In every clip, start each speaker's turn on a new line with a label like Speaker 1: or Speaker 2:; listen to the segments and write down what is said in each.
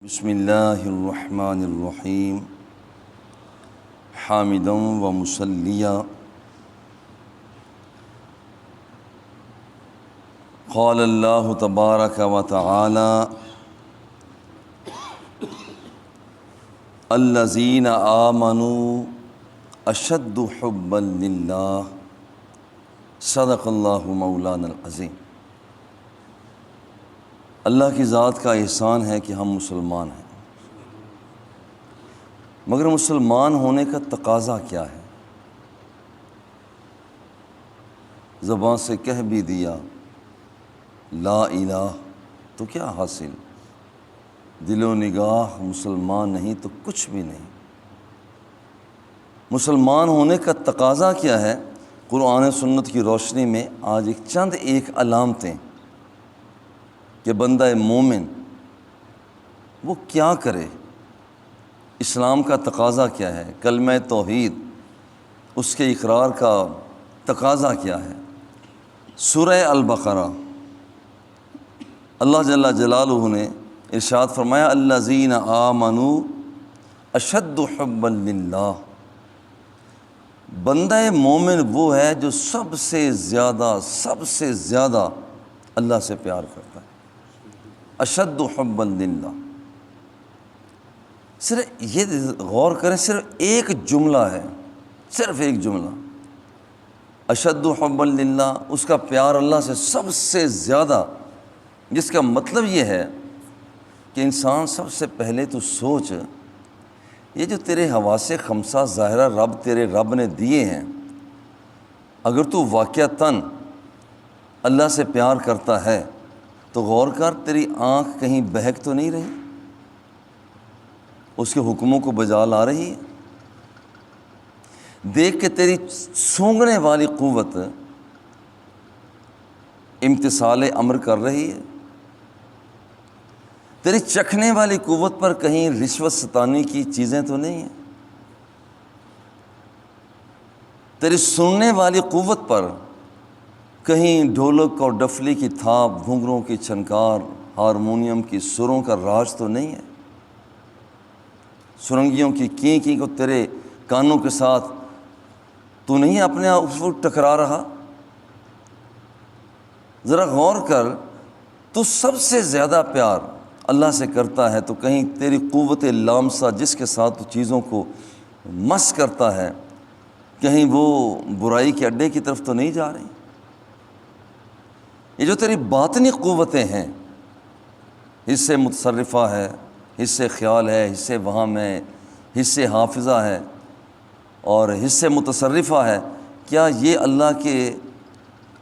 Speaker 1: بسم اللہ الرحمن الرحیم حامدا و مسلیا قال اللہ تبارک و تعالی الذین آمنوا اشد حبا للہ صدق اللہ مولانا العظیم۔ اللہ کی ذات کا احسان ہے کہ ہم مسلمان ہیں، مگر مسلمان ہونے کا تقاضا کیا ہے؟ زبان سے کہہ بھی دیا لا الہ تو کیا حاصل، دل و نگاہ مسلمان نہیں تو کچھ بھی نہیں۔ مسلمان ہونے کا تقاضا کیا ہے؟ قرآن و سنت کی روشنی میں آج چند علامتیں کہ بندہ مومن وہ کیا کرے، اسلام کا تقاضا کیا ہے، کلمہ توحید اس کے اقرار کا تقاضا کیا ہے۔ سورہ البقرہ اللہ جل جلالہ نے ارشاد فرمایا الذین آمنوا اشد حبا للہ، بندہ مومن وہ ہے جو سب سے زیادہ اللہ سے پیار کرتا ہے۔ اشد حبا للہ، صرف یہ غور کریں، صرف ایک جملہ ہے، صرف ایک جملہ، اشد حبا للہ، اس کا پیار اللہ سے سب سے زیادہ، جس کا مطلب یہ ہے کہ انسان سب سے پہلے تو سوچ، یہ جو تیرے حواس خمسہ ظاہرہ تیرے رب نے دیے ہیں، اگر تو واقعتاً اللہ سے پیار کرتا ہے تو غور کر، تیری آنکھ کہیں بہک تو نہیں رہی، اس کے حکموں کو بجا لا رہی ہے؟ دیکھ کہ تیری سونگھنے والی قوت امتثال امر کر رہی ہے، تیری چکھنے والی قوت پر کہیں رشوت ستانی کی چیزیں تو نہیں ہیں، تیری سننے والی قوت پر کہیں ڈھولک اور ڈفلی کی تھاپ، گھنگروں کی چھنکار، ہارمونیم کی سروں کا راج تو نہیں ہے، سرنگیوں کی کی کو تیرے کانوں کے ساتھ تو نہیں اپنے آپ اس وقت ٹکرا رہا؟ ذرا غور کر، تو سب سے زیادہ پیار اللہ سے کرتا ہے تو کہیں تیری قوت لامسہ جس کے ساتھ تو چیزوں کو مس کرتا ہے، کہیں وہ برائی کے اڈے کی طرف تو نہیں جا رہی؟ یہ جو تیری باطنی قوتیں ہیں، حصے متصرفہ ہے، حصے خیال ہے، حصے وہم ہے، حصے حافظہ ہے اور حصے متصرفہ ہے، کیا یہ اللہ کے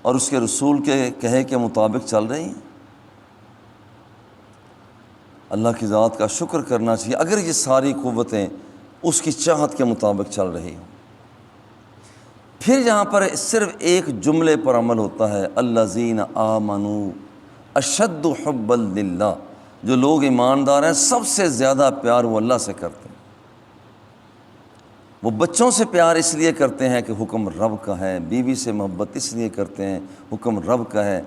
Speaker 1: اور اس کے رسول کے کہے کے مطابق چل رہی ہیں؟ اللہ کی ذات کا شکر کرنا چاہیے اگر یہ ساری قوتیں اس کی چاہت کے مطابق چل رہی ہوں۔ پھر یہاں پر صرف ایک جملے پر عمل ہوتا ہے، الذین آمنوا اشد حبا للہ، جو لوگ ایماندار ہیں سب سے زیادہ پیار وہ اللہ سے کرتے ہیں۔ وہ بچوں سے پیار اس لیے کرتے ہیں کہ حکم رب کا ہے، بیوی سے محبت اس لیے کرتے ہیں حکم رب کا ہے،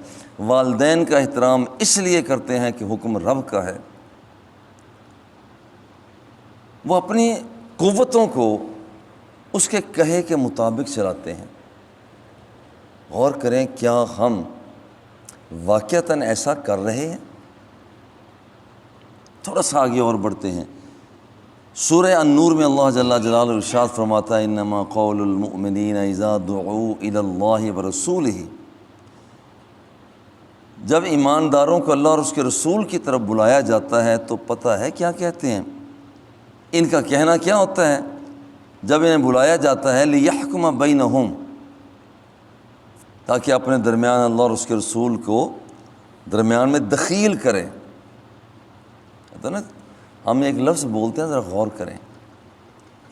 Speaker 1: والدین کا احترام اس لیے کرتے ہیں کہ حکم رب کا ہے۔ وہ اپنی قوتوں کو اس کے کہے کے مطابق چلاتے ہیں۔ غور کریں، کیا ہم واقعتاً ایسا کر رہے ہیں؟ تھوڑا سا آگے اور بڑھتے ہیں۔ سورہ النور میں اللہ جل جلالہ ارشاد فرماتا ہے انما قول المؤمنین اذا دعوا الی اللہ ورسولہ، جب ایمانداروں کو اللہ اور اس کے رسول کی طرف بلایا جاتا ہے تو پتہ ہے کیا کہتے ہیں؟ ان کا کہنا کیا ہوتا ہے جب انہیں بلایا جاتا ہے لیحکم بینہم، تاکہ اپنے درمیان اللہ اور اس کے رسول کو درمیان میں دخیل کریں۔ تو نا ہم ایک لفظ بولتے ہیں، ذرا غور کریں،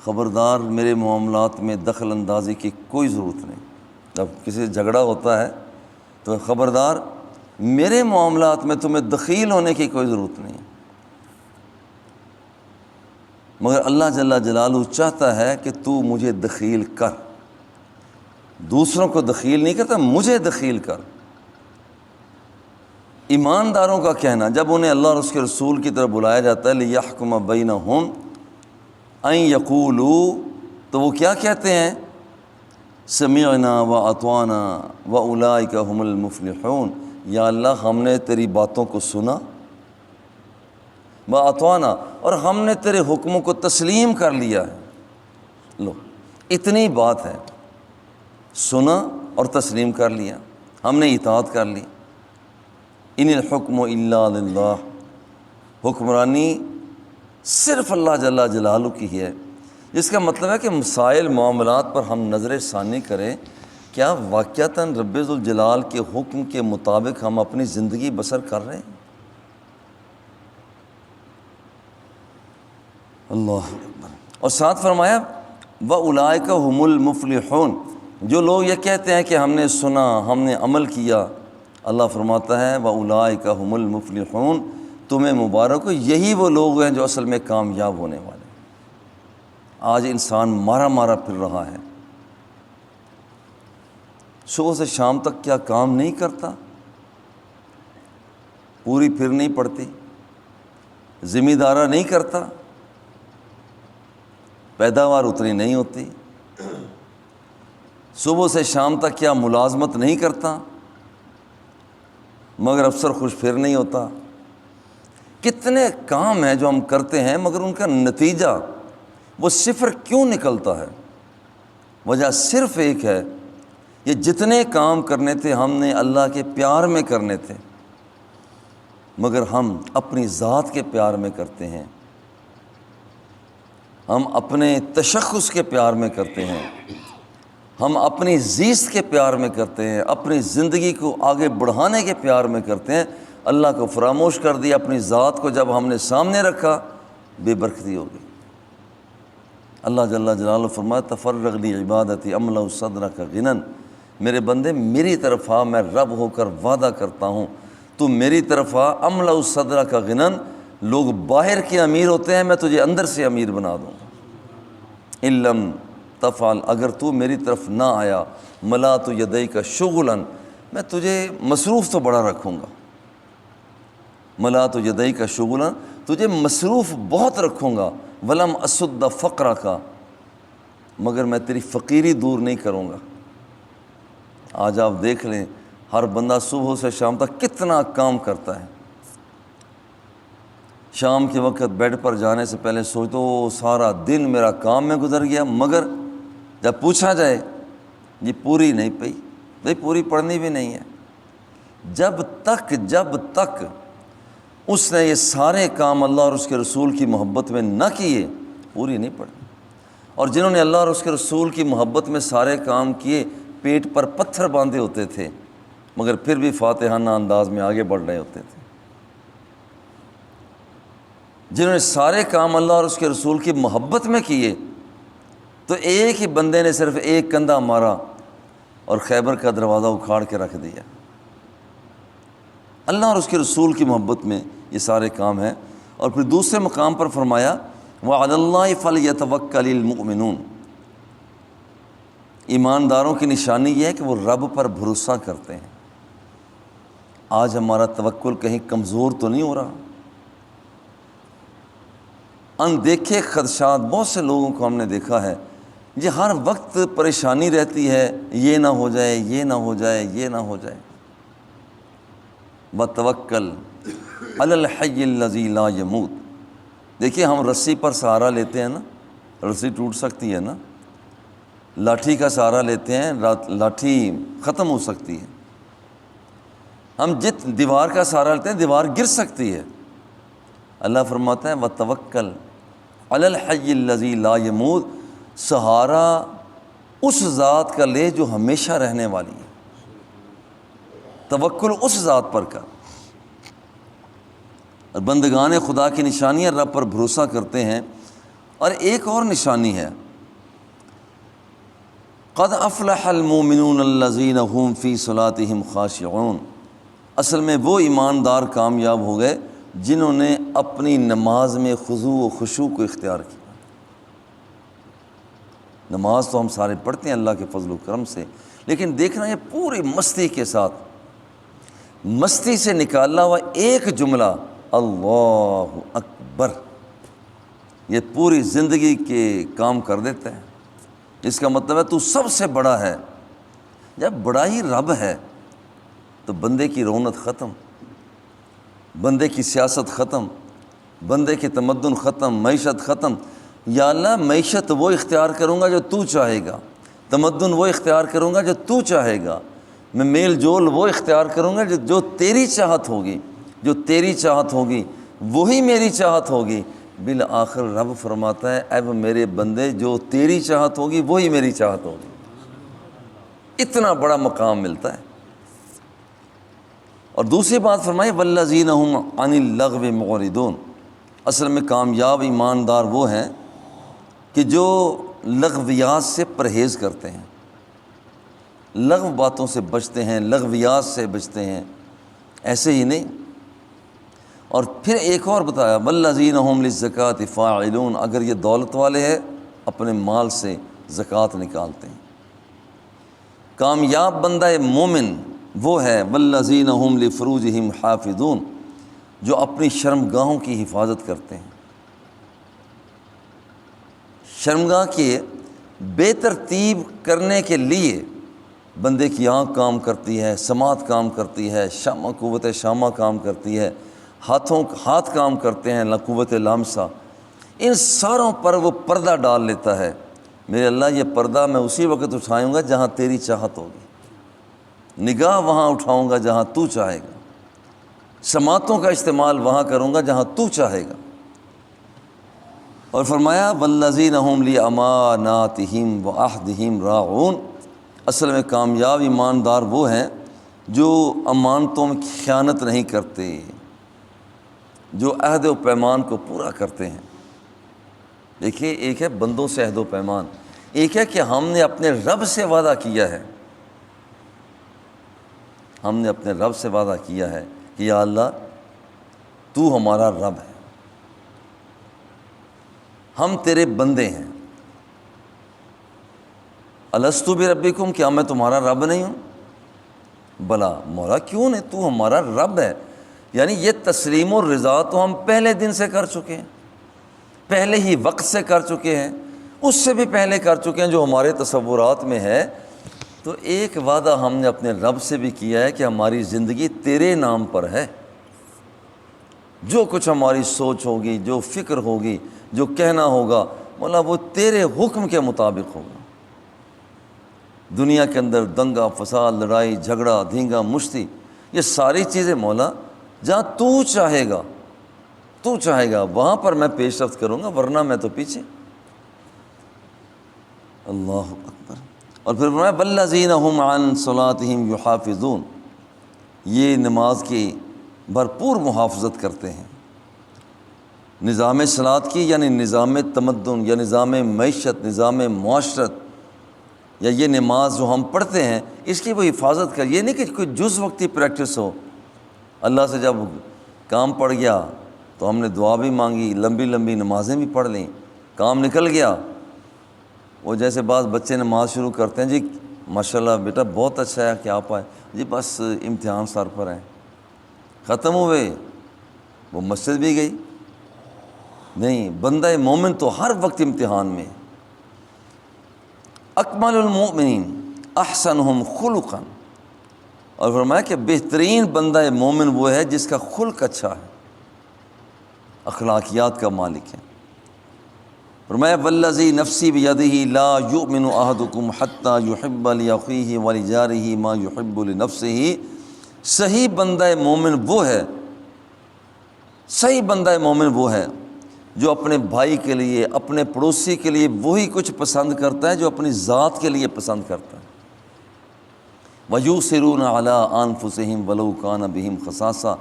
Speaker 1: خبردار میرے معاملات میں دخل اندازی کی کوئی ضرورت نہیں۔ جب کسی سے جھگڑا ہوتا ہے تو خبردار میرے معاملات میں تمہیں دخیل ہونے کی کوئی ضرورت نہیں، مگر اللہ جل جلالہ چاہتا ہے کہ تو مجھے دخیل کر، دوسروں کو دخیل نہیں کرتا، مجھے دخیل کر۔ ایمانداروں کا کہنا جب انہیں اللہ اور اس کے رسول کی طرف بلایا جاتا ہے لِيَحْكُمَ بَيْنَهُمْ أَن يَقُولُوا، تو وہ کیا کہتے ہیں؟ سمعنا وأطعنا وأولئك هم المفلحون، یا اللہ ہم نے تیری باتوں کو سنا، وأطعنا، اور ہم نے تیرے حکموں کو تسلیم کر لیا ہے۔ لو، اتنی بات ہے، سنا اور تسلیم کر لیا، ہم نے اطاعت کر لی۔ ان الحکم الا للہ، حکمرانی صرف اللہ جل جلالہ کی ہے، جس کا مطلب ہے کہ مسائل معاملات پر ہم نظر ثانی کریں، کیا واقعتاً رب ذوالجلال کے حکم کے مطابق ہم اپنی زندگی بسر کر رہے ہیں؟ اللہ اکبر۔ اور ساتھ فرمایا وَأُولَئِكَ هُمُ الْمُفْلِحُونَ، جو لوگ یہ کہتے ہیں کہ ہم نے سنا، ہم نے عمل کیا، اللہ فرماتا ہے وَأُولَئِكَ هُمُ الْمُفْلِحُونَ، تمہیں مبارک ہو، یہی وہ لوگ ہیں جو اصل میں کامیاب ہونے والے ہیں۔ آج انسان مارا مارا پھر رہا ہے، صبح سے شام تک کیا کام نہیں کرتا، پوری پھر نہیں پڑتی، ذمہ دارہ نہیں کرتا، پیداوار اتنی نہیں ہوتی، صبح سے شام تک کیا ملازمت نہیں کرتا، مگر افسر خوش پھر نہیں ہوتا۔ کتنے کام ہیں جو ہم کرتے ہیں مگر ان کا نتیجہ وہ صفر کیوں نکلتا ہے؟ وجہ صرف ایک ہے، یہ جتنے کام کرنے تھے ہم نے اللہ کے پیار میں کرنے تھے، مگر ہم اپنی ذات کے پیار میں کرتے ہیں، ہم اپنے تشخص کے پیار میں کرتے ہیں، ہم اپنی زیست کے پیار میں کرتے ہیں، اپنی زندگی کو آگے بڑھانے کے پیار میں کرتے ہیں، اللہ کو فراموش کر دیا، اپنی ذات کو جب ہم نے سامنے رکھا بے برکتی ہو گئی۔ اللہ جل جلالہ فرمایا تفرغ لی عبادتی املأ صدرک غنی، میرے بندے میری طرف آ، میں رب ہو کر وعدہ کرتا ہوں تو میری طرف آ، املأ صدرک غنی، لوگ باہر کے امیر ہوتے ہیں، میں تجھے اندر سے امیر بنا دوں گا۔ ان لم تفعل، اگر تو میری طرف نہ آیا، ملأت یدیک شغلا، میں تجھے مصروف تو بڑا رکھوں گا، ملأت یدیک شغلا، تجھے مصروف بہت رکھوں گا، ولم اسد فقرک، مگر میں تیری فقیری دور نہیں کروں گا۔ آج آپ دیکھ لیں ہر بندہ صبح سے شام تک کتنا کام کرتا ہے، شام کے وقت بیڈ پر جانے سے پہلے سوچتا ہوں سارا دن میرا کام میں گزر گیا، مگر جب پوچھا جائے یہ پوری نہیں پئی، بھئی پوری پڑھنی بھی نہیں ہے۔ جب تک اس نے یہ سارے کام اللہ اور اس کے رسول کی محبت میں نہ کیے، پوری نہیں پڑھی۔ اور جنہوں نے اللہ اور اس کے رسول کی محبت میں سارے کام کیے، پیٹ پر پتھر باندھے ہوتے تھے، مگر پھر بھی فاتحانہ انداز میں آگے بڑھ رہے ہوتے تھے۔ جنہوں نے سارے کام اللہ اور اس کے رسول کی محبت میں کیے، تو ایک ہی بندے نے صرف ایک کندھا مارا اور خیبر کا دروازہ اکھاڑ کے رکھ دیا۔ اللہ اور اس کے رسول کی محبت میں یہ سارے کام ہیں۔ اور پھر دوسرے مقام پر فرمایا وَعَلَى اللَّهِ فَلْيَتَوَكَّلِ الْمُؤْمِنُونَ، ایمانداروں کی نشانی یہ ہے کہ وہ رب پر بھروسہ کرتے ہیں۔ آج ہمارا توکل کہیں کمزور تو نہیں ہو رہا؟ اندیکھے خدشات، بہت سے لوگوں کو ہم نے دیکھا ہے یہ ہر وقت پریشانی رہتی ہے، یہ نہ ہو جائے، یہ نہ ہو جائے، یہ نہ ہو جائے۔ وَتَوَكَّلْ عَلَى الْحَيِّ الَّذِي لَا يَمُوتُ، دیکھیے ہم رسی پر سہارا لیتے ہیں نا، رسی ٹوٹ سکتی ہے نا، لاٹھی کا سہارا لیتے ہیں، لاٹھی ختم ہو سکتی ہے، ہم دیوار کا سہارا لیتے ہیں، دیوار گر سکتی ہے۔ اللہ فرماتا ہے وَتَوَكَّلْ عَلَى الْحَيِّ الَّذِي لَا يَمُوتُ، سہارا اس ذات کا لے جو ہمیشہ رہنے والی ہے، توکل اس ذات پر کر۔ اور بندگان خدا کی نشانیاں رب پر بھروسہ کرتے ہیں۔ اور ایک اور نشانی ہے قد افلح المؤمنون الذین هم فی صلاتهم خاشعون، اصل میں وہ ایماندار کامیاب ہو گئے جنہوں نے اپنی نماز میں خضوع و خشوع کو اختیار کیا۔ نماز تو ہم سارے پڑھتے ہیں اللہ کے فضل و کرم سے، لیکن دیکھنا یہ پوری مستی کے ساتھ مستی سے نکالا ہوا ایک جملہ اللہ اکبر، یہ پوری زندگی کے کام کر دیتا ہے۔ اس کا مطلب ہے تو سب سے بڑا ہے۔ جب بڑا ہی رب ہے تو بندے کی رونق ختم، بندے کی سیاست ختم، بندے کی تمدن ختم، معیشت ختم۔ یا اللہ معیشت وہ اختیار کروں گا جو تو چاہے گا، تمدن وہ اختیار کروں گا جو تو چاہے گا، میں میل جول وہ اختیار کروں گا جو تیری چاہت ہوگی، جو تیری چاہت ہوگی وہی میری چاہت ہوگی۔ بالآخر رب فرماتا ہے اے میرے بندے جو تیری چاہت ہوگی وہی میری چاہت ہوگی۔ اتنا بڑا مقام ملتا ہے۔ اور دوسری بات فرمائی والذین هم عن اللغو معرضون، اصل میں کامیاب ایماندار وہ ہیں کہ جو لغویات سے پرہیز کرتے ہیں، لغو باتوں سے بچتے ہیں، لغویات سے بچتے ہیں، ایسے ہی نہیں۔ اور پھر ایک اور بتایا والذین هم للزکاۃ فاعلون، اگر یہ دولت والے ہیں اپنے مال سے زکوٰۃ نکالتے ہیں۔ کامیاب بندہ مومن وہ ہے والذین هم لفروجہم حافظون، جو اپنی شرمگاہوں کی حفاظت کرتے ہیں۔ شرمگاہ کی بے ترتیب کرنے کے لیے بندے کی آنکھ کام کرتی ہے، سماعت کام کرتی ہے، قوت شامہ کام کرتی ہے، ہاتھ کام کرتے ہیں، قوت لامسہ، ان ساروں پر وہ پردہ ڈال لیتا ہے۔ میرے اللہ یہ پردہ میں اسی وقت اٹھاؤں گا جہاں تیری چاہت ہوگی، نگاہ وہاں اٹھاؤں گا جہاں تو چاہے گا، سماعتوں کا استعمال وہاں کروں گا جہاں تو چاہے گا۔ اور فرمایا والذین هم لاماناتہم وعہدہم راعون، اصل میں کامیاب ایماندار وہ ہیں جو امانتوں میں خیانت نہیں کرتے، جو عہد و پیمان کو پورا کرتے ہیں۔ دیکھیے ایک ہے بندوں سے عہد و پیمان، ایک ہے کہ ہم نے اپنے رب سے وعدہ کیا ہے، ہم نے اپنے رب سے وعدہ کیا ہے کہ یا اللہ تو ہمارا رب ہے، ہم تیرے بندے ہیں۔ الستو بربکم، کیا میں تمہارا رب نہیں ہوں؟ بلا، مولا کیوں نہیں، تو ہمارا رب ہے۔ یعنی یہ تسلیم و رضا تو ہم پہلے دن سے کر چکے ہیں، پہلے ہی وقت سے کر چکے ہیں، اس سے بھی پہلے کر چکے ہیں جو ہمارے تصورات میں ہے۔ تو ایک وعدہ ہم نے اپنے رب سے بھی کیا ہے کہ ہماری زندگی تیرے نام پر ہے، جو کچھ ہماری سوچ ہوگی، جو فکر ہوگی، جو کہنا ہوگا مولا وہ تیرے حکم کے مطابق ہوگا۔ دنیا کے اندر دنگا فساد، لڑائی جھگڑا، دھینگا مشتی، یہ ساری چیزیں مولا جہاں تو چاہے گا، تو چاہے گا وہاں پر میں پیش رفت کروں گا، ورنہ میں تو پیچھے۔ اللہ اکبر۔ اور پھر فرمایا والذین هم عن صلاتہم یحافظون، یہ نماز کی بھرپور محافظت کرتے ہیں۔ نظام صلاۃ کی یعنی نظام تمدن یا نظام معیشت، نظام معاشرت، یا یہ نماز جو ہم پڑھتے ہیں اس کی وہ حفاظت کر، یہ نہیں کہ کوئی جز وقتی پریکٹس ہو۔ اللہ سے جب کام پڑ گیا تو ہم نے دعا بھی مانگی، لمبی لمبی نمازیں بھی پڑھ لیں، کام نکل گیا۔ وہ جیسے بعض بچے نماز شروع کرتے ہیں، جی ماشاءاللہ بیٹا بہت اچھا ہے کہ آپ آئے، جی بس امتحان سر پر ہیں، ختم ہوئے، وہ مسجد بھی گئی نہیں۔ بندہ مومن تو ہر وقت امتحان میں۔ اکمل المؤمنین احسنہم خلقا، اور فرمایا کہ بہترین بندہ مومن وہ ہے جس کا خلق اچھا ہے، اخلاقیات کا مالک ہے۔ فرمایا والذی نفسی بیدہ لا یؤمن احدکم حتی یحب لاخیہ ولجارہ ما یحب لنفسہ، صحیح بندہ مومن وہ ہے، صحیح بندہ مومن وہ ہے جو اپنے بھائی کے لیے، اپنے پڑوسی کے لیے وہی کچھ پسند کرتا ہے جو اپنی ذات کے لیے پسند کرتا ہے۔ وَيُؤْثِرُونَ عَلَىٰ أَنفُسِهِمْ وَلَوْ كَانَ بِهِمْ خَصَاصَةٌ،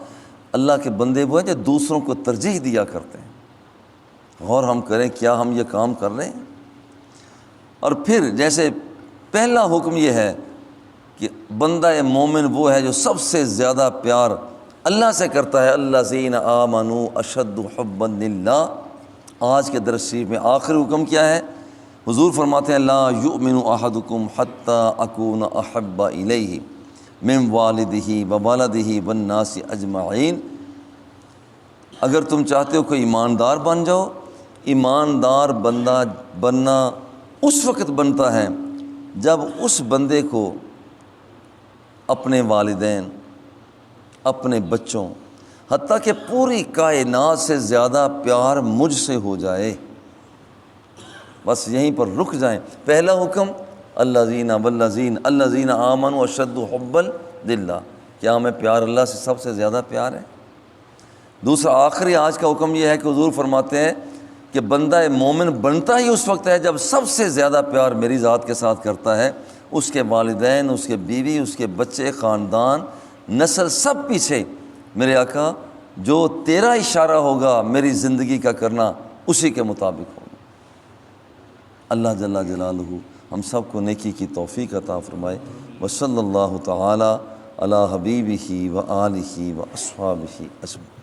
Speaker 1: اللہ کے بندے وہ ہیں جو دوسروں کو ترجیح دیا کرتے ہیں۔ اور ہم کریں کیا ہم یہ کام کر رہے ہیں؟ اور پھر جیسے پہلا حکم یہ ہے کہ بندہ مومن وہ ہے جو سب سے زیادہ پیار اللہ سے کرتا ہے۔ الذین آمنوا اشد حبا للہ۔ آج کے درس شریف میں آخری حکم کیا ہے؟ حضور فرماتے ہیں لا یؤمن احدکم حتی اکون احب الیہ، من والدہ ووالدہ والناس اجمعین۔ اگر تم چاہتے ہو کہ ایماندار بن جاؤ، ایماندار بندہ بننا اس وقت بنتا ہے جب اس بندے کو اپنے والدین، اپنے بچوں، حتیٰ کہ پوری کائنات سے زیادہ پیار مجھ سے ہو جائے۔ بس یہیں پر رک جائیں۔ پہلا حکم الذین والذین الذین آمنوا اشد حبا للہ، کیا ہمیں پیار اللہ سے سب سے زیادہ پیار ہے؟ دوسرا آخری آج کا حکم یہ ہے کہ حضور فرماتے ہیں کہ بندہ مومن بنتا ہی اس وقت ہے جب سب سے زیادہ پیار میری ذات کے ساتھ کرتا ہے، اس کے والدین، اس کے بیوی، اس کے بچے، خاندان، نسل، سب پیچھے میرے آقا جو تیرا اشارہ ہوگا میری زندگی کا کرنا اسی کے مطابق ہوگا۔ اللہ جل جلالہ ہم سب کو نیکی کی توفیق عطا فرمائے۔ وصلی اللہ تعالی علی حبیبہ و آلہ و اصحابہ اجمعین۔